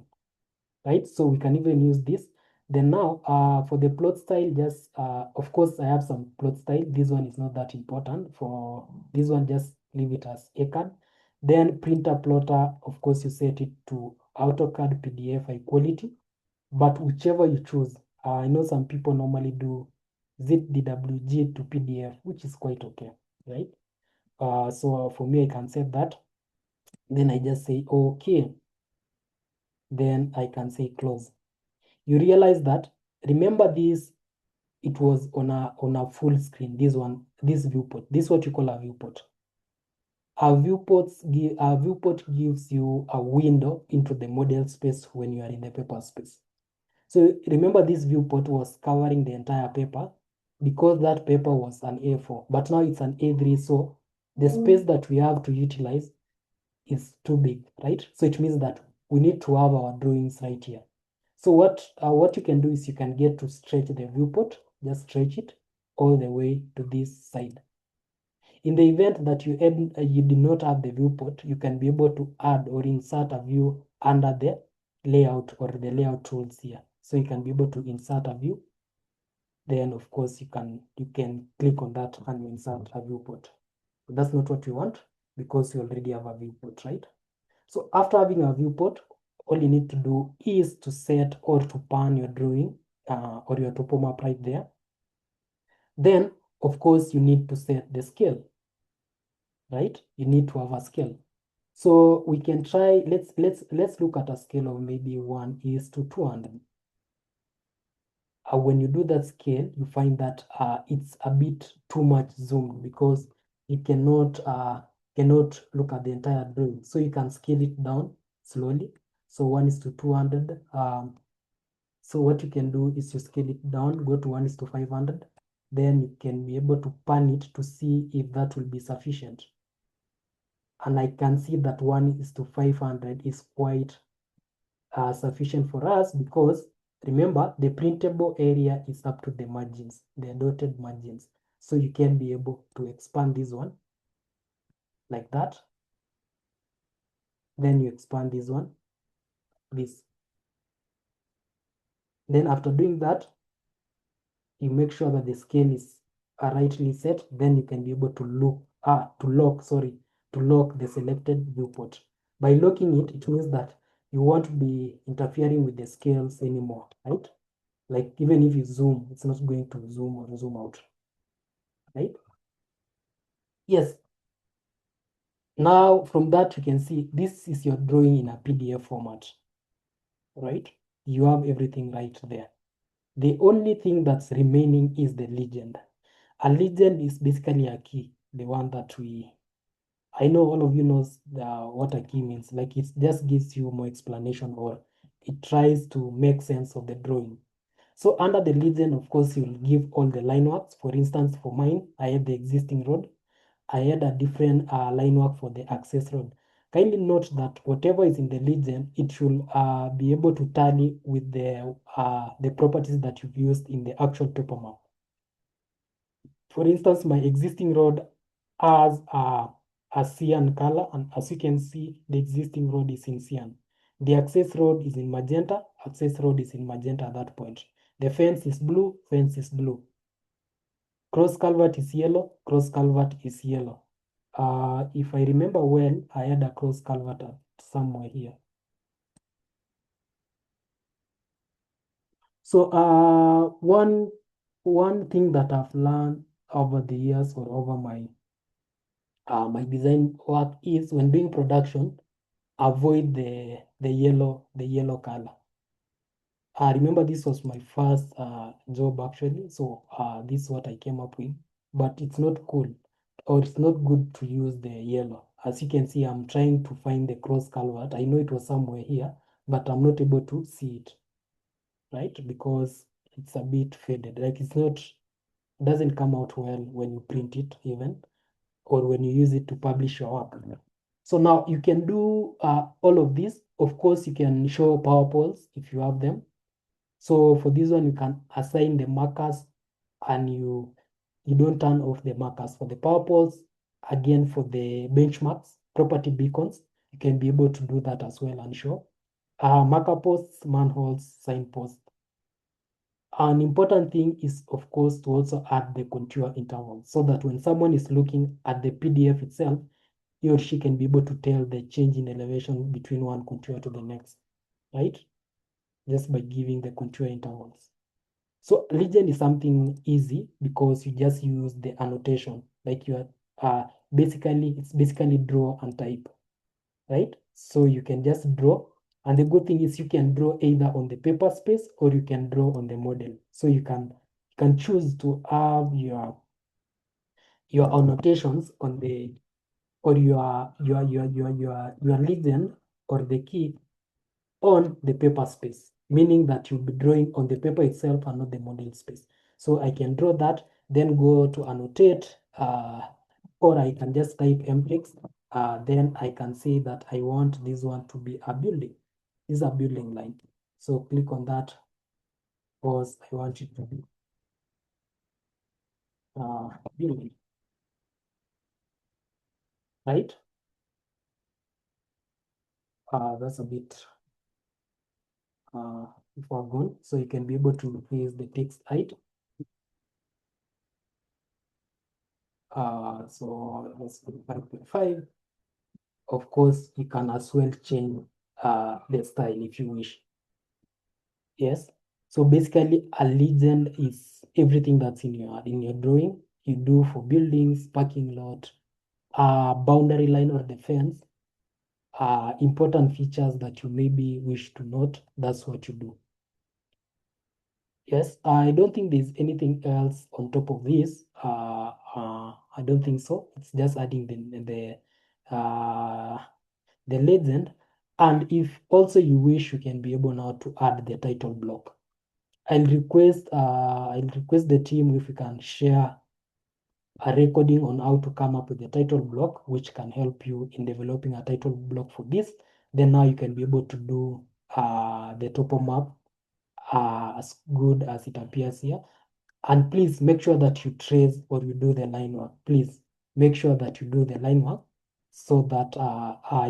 right? So we can even use this. Then now, for the plot style, just, of course, I have some plot style. This one is not that important. For this one, just leave it as ACAD. Then printer plotter, of course, you set it to AutoCAD PDF high quality, but whichever you choose. I know some people normally do zip DWG to PDF, which is quite okay, right? So for me, I can set that. Then I just say, okay. Then I can say close. You realize that, remember this, it was on a full screen, this viewport. This is what you call a viewport. A viewport gives you a window into the model space when you are in the paper space. So remember, this viewport was covering the entire paper because that paper was an A4, but now it's an A3, so the space that we have to utilize is too big, right? So it means that we need to have our drawings right here. So what you can do is you can get to stretch the viewport, just stretch it all the way to this side. In the event that you do not have the viewport, you can be able to add or insert a view under the layout or the layout tools here. So you can be able to insert a view. Then of course you can click on that and insert a viewport. But that's not what you want because you already have a viewport, right? So after having a viewport, all you need to do is to set or to pan your drawing or your topo map right there. Then, of course, you need to set the scale, right? You need to have a scale. So we can try, let's look at a scale of maybe 1:200. When you do that scale, you find that it's a bit too much zoomed because it cannot look at the entire drawing. So you can scale it down slowly. So 1:200. So what you can do is you scale it down, go to 1:500. Then you can be able to pan it to see if that will be sufficient. And I can see that 1:500 is quite sufficient for us because remember the printable area is up to the margins, the dotted margins. So you can be able to expand this one like that. Then you expand this one, this. Then after doing that, you make sure that the scale is rightly set. Then you can be able to look to lock the selected viewport. By locking it, it means that you won't be interfering with the scales anymore, right? Like even if you zoom, it's not going to zoom or zoom out, right? Yes. Now from that, you can see this is your drawing in a PDF format, right? You have everything right there. The only thing that's remaining is the legend. A legend is basically a key, the one that I know all of you knows what a key means. Like it just gives you more explanation or it tries to make sense of the drawing. So under the legend, of course, you'll give all the line works. For instance, for mine, I had the existing road. I had a different line work for the access road. Kindly note that whatever is in the legend, it should be able to tally with the properties that you've used in the actual topo map. For instance, my existing road has a cyan color, and as you can see, the existing road is in cyan. The access road is in magenta, access road is in magenta at that point. The fence is blue, fence is blue. Cross culvert is yellow, cross culvert is yellow. If I remember well, I had a cross culvert somewhere here. So one thing that I've learned over the years or over my design work is when doing production, avoid the yellow color. I remember this was my first job actually, so this is what I came up with. But it's not cool or it's not good to use the yellow. As you can see, I'm trying to find the cross culvert. I know it was somewhere here, but I'm not able to see it, right? Because it's a bit faded. Like it doesn't come out well when you print it even, or when you use it to publish your work. So now you can do all of this. Of course, you can show power poles if you have them. So for this one, you can assign the markers and you don't turn off the markers. For the power poles, again, for the benchmarks, property beacons, you can be able to do that as well and show. Marker posts, manholes, signposts. An important thing is, of course, to also add the contour intervals so that when someone is looking at the PDF itself, he or she can be able to tell the change in elevation between one contour to the next, right? Just by giving the contour intervals. So legend is something easy because you just use the annotation, like you are it's basically draw and type, right? So you can just draw, and the good thing is you can draw either on the paper space or you can draw on the model. So you can choose to have your annotations on the or your legend or the key on the paper space, meaning that you'll be drawing on the paper itself and not the model space. So I can draw that, then go to annotate, or I can just type mtext. Then I can say that I want this one to be a building. This is a building line. So click on that, because I want it to be building, right? That's a bit far gone. So you can be able to increase the text height. So let's go 5.5. Of course, you can as well change the style if you wish. Yes. So basically, a legend is everything that's in your drawing. You do for buildings, parking lot, boundary line or the fence, important features that you maybe wish to note. That's what you do. Yes, I don't think there's anything else on top of this. I don't think so. It's just adding the legend. And if also you wish, you can be able now to add the title block. I'll request the team if we can share a recording on how to come up with the title block, which can help you in developing a title block for this. Then now you can be able to do the topo map as good as it appears here. And please make sure that you trace or you do the line work. Please make sure that you do the line work so that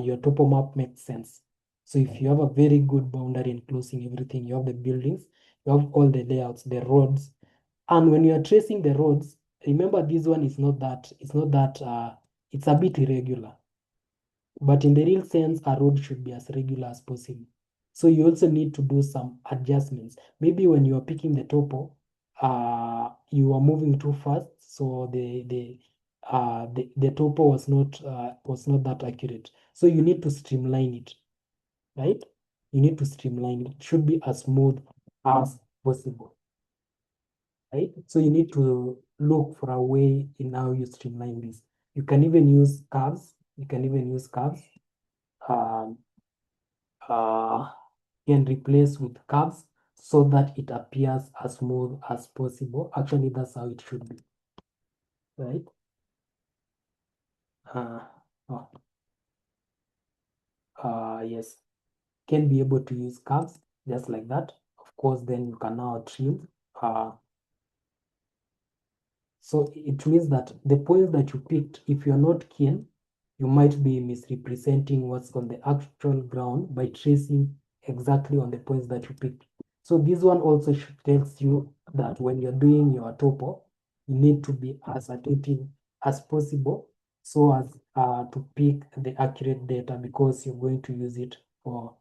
your topo map makes sense. So if you have a very good boundary enclosing everything, you have the buildings, you have all the layouts, the roads. And when you are tracing the roads, remember this one is not that it's a bit irregular. But in the real sense, a road should be as regular as possible. So you also need to do some adjustments. Maybe when you are picking the topo, you are moving too fast, so the topo was not that accurate. So you need to streamline it, right? You need to streamline it. It should be as smooth as possible, right? So you need to look for a way in how you streamline this. You can even use curves. You can even use curves. Um, uh, can replace with curves so that it appears as smooth as possible. Actually, that's how it should be, right? Uh, oh, yes, can be able to use curves just like that. Of course, then you can now trim. So it means that the points that you picked, if you're not keen, you might be misrepresenting what's on the actual ground by tracing exactly on the points that you picked. So this one also tells you that when you're doing your topo, you need to be as attentive as possible so as to pick the accurate data because you're going to use it for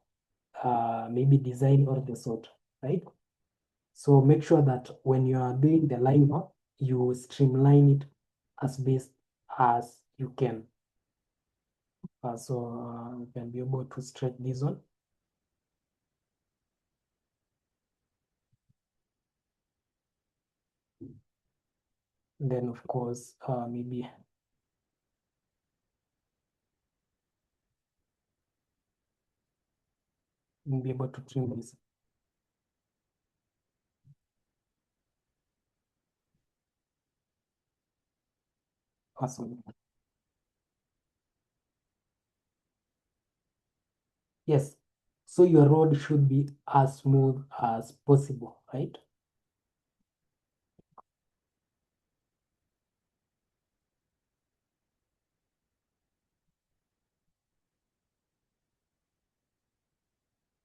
maybe design or the sort, right? So make sure that when you are doing the line work, you streamline it as best as you can. So you can be able to stretch this one. Then of course, maybe you'll be able to trim this as well. Yes. So your road should be as smooth as possible, right?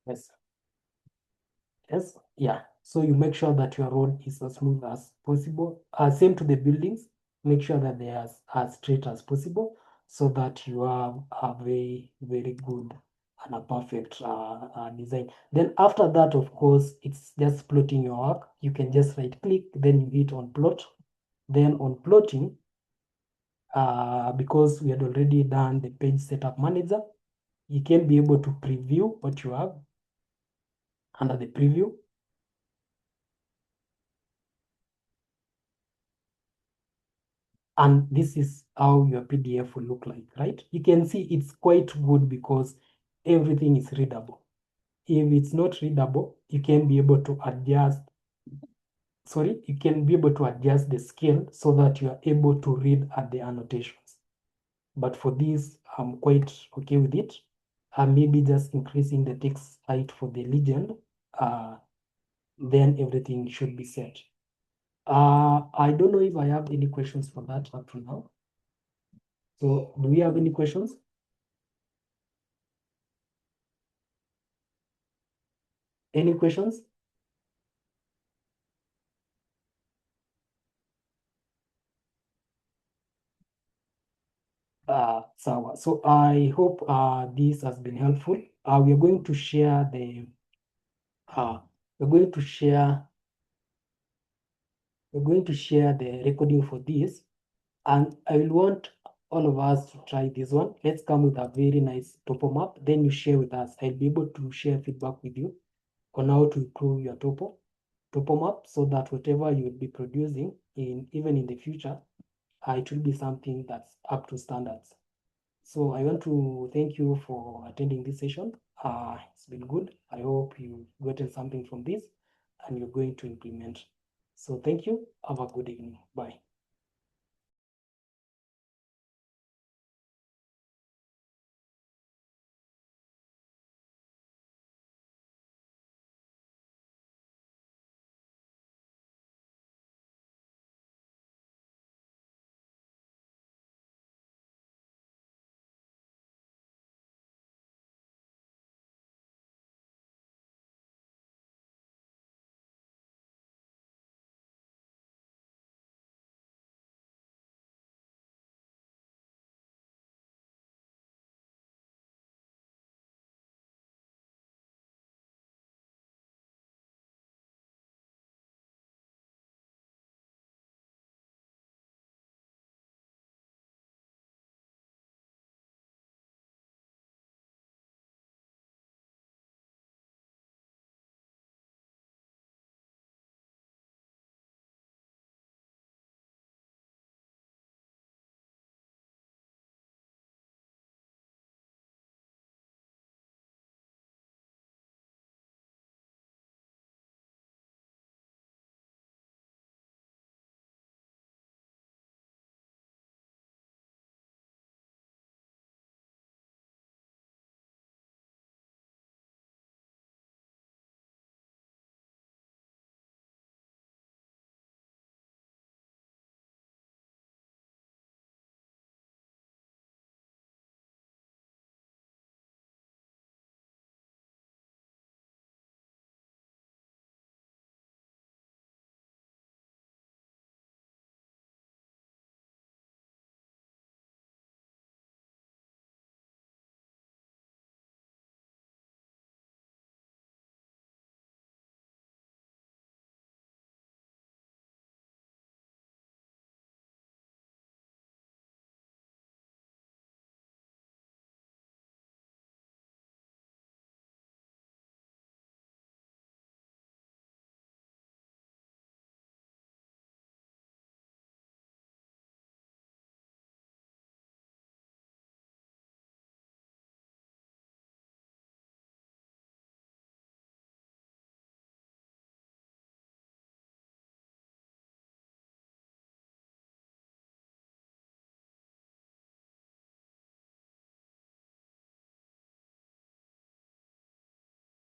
Yes. Yes, yeah. So you make sure that your road is as smooth as possible. Same to the buildings. Make sure that they are as straight as possible so that you have a very, very good and a perfect design. Then after that, of course, it's just plotting your work. You can just right click, then you hit on plot. Then on plotting, because we had already done the page setup manager, you can be able to preview what you have under the preview. And this is how your PDF will look like, right? You can see it's quite good because everything is readable. If it's not readable, you can be able to adjust, you can be able to adjust the scale so that you are able to read at the annotations. But for this, I'm quite okay with it. Maybe just increasing the text height for the legend, then everything should be set. I don't know if I have any questions for that up to now. So do we have any questions? Any questions? So I hope this has been helpful. We are going to share uh, we're going to share we're going to share the recording for this, and I will want all of us to try this one. Let's come with a very nice topo map. Then you share with us. I'll be able to share feedback with you on how to improve your topo map so that whatever you will be producing even in the future, it will be something that's up to standards. So I want to thank you for attending this session. It's been good. I hope you've gotten something from this and you're going to implement. So thank you. Have a good evening. Bye.